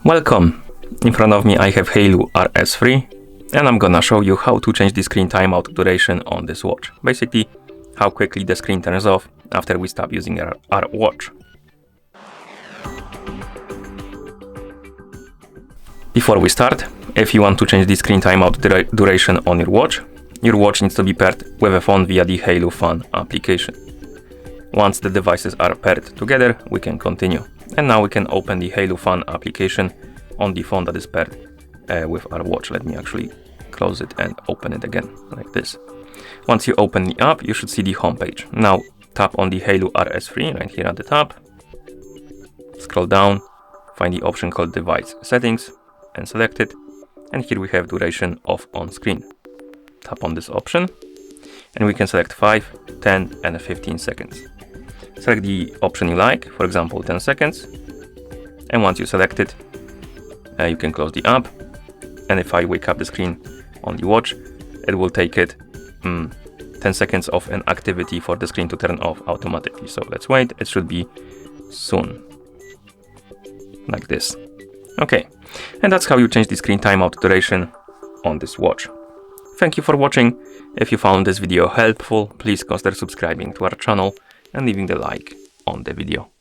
Welcome! In front of me I have Haylou RS3 and I'm gonna show you how to change the screen timeout duration on this watch. Basically, how quickly the screen turns off after we stop using our watch. Before we start, if you want to change the screen timeout duration on your watch needs to be paired with a phone via the Haylou Phone application. Once the devices are paired together, we can continue. And now we can open the Haylou Phone application on the phone that is paired with our watch. Let me actually close it and open it again, like this. Once you open the app, you should see the home page. Now tap on the Haylou RS3 right here at the top. Scroll down, find the option called Device Settings and select it. And here we have duration off on screen. Tap on this option and we can select 5, 10 and 15 seconds. Select the option you like, for example 10 seconds. And once you select it, you can close the app. And if I wake up the screen on the watch, it will take it 10 seconds of an activity for the screen to turn off automatically. So let's wait, it should be soon. Like this. Okay, and that's how you change the screen timeout duration on this watch. Thank you for watching. If you found this video helpful, please consider subscribing to our channel and leaving the like on the video.